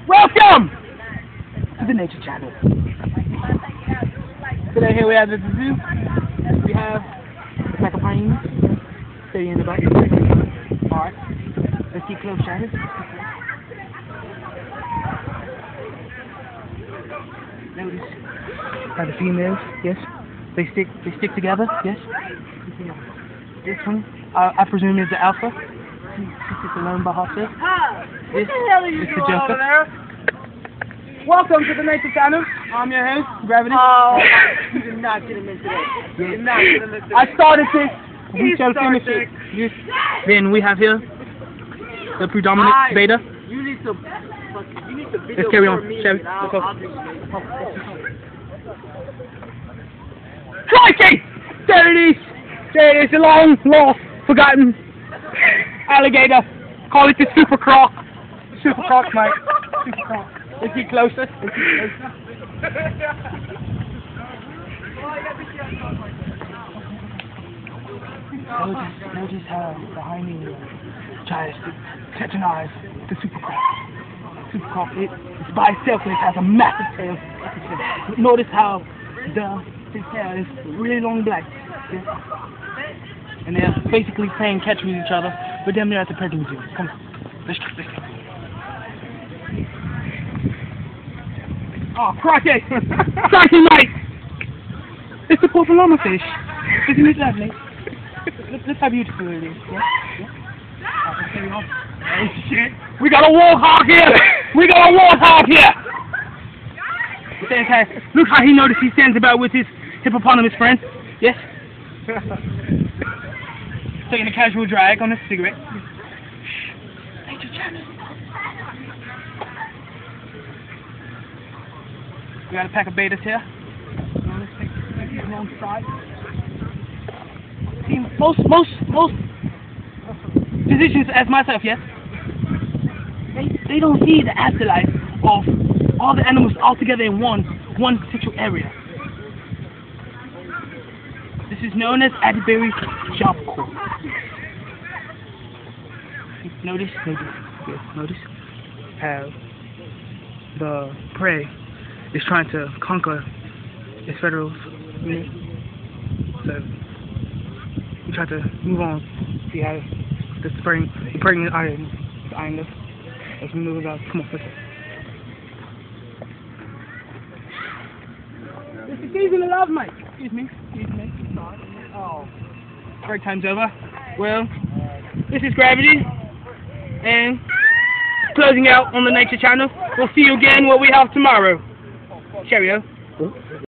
Welcome to the Nature Channel. Today here we have the zoo. We have a pack of pines sitting in the back. Alright. Let's see close shadows. Notice how the females, yes, they stick together, yes. This one, I presume is the alpha. She sits alone by herself. This is the Joker. Welcome to the Nature Channel. I'm your host, Gravity. Oh, you did not get him into that. You did not get him into that. I started this. We shall finish it. Yes. Then we have here the predominant beta. You need to video. Let's carry on, me, shall we? I'll do Crikey! There it is! There it is, a long, lost, forgotten alligator. Call it the super croc. Super croc, mate. Super croc. Is he closer? Is he closer? Notice how behind me tries to catch an eye the super croc. Super croc, it's by itself and it has a massive tail. Notice how his hair is really long black. Yeah. And they're basically playing catch with each other, but then they're at the petting zoo. Come on. Let's go. Oh, crikey! Crikey, mate! It's a purple llama fish. Isn't it lovely? Look how beautiful it is. Yeah? Yeah? Oh, shit! We got a warthog here! We got a warthog here! Look how he noticed he stands about with his hippopotamus friend. Yes? Taking a casual drag on a cigarette. Nature Channel. We got a pack of betas here. Let's take these alongside. See, most physicians as myself, yes? They don't see the afterlife of all the animals all together in one particular area. This is known as Atterbury Job Corps. Notice how the prey is trying to conquer its federals. So we try to move on, see how the pregnant iron is eyeing us as we move about. Come on, let's go. It's the season of love, mate. Excuse me. Oh, break time's over. Well, this is Gravity, and closing out on the Nature Channel. We'll see you again what we have tomorrow. Cheerio.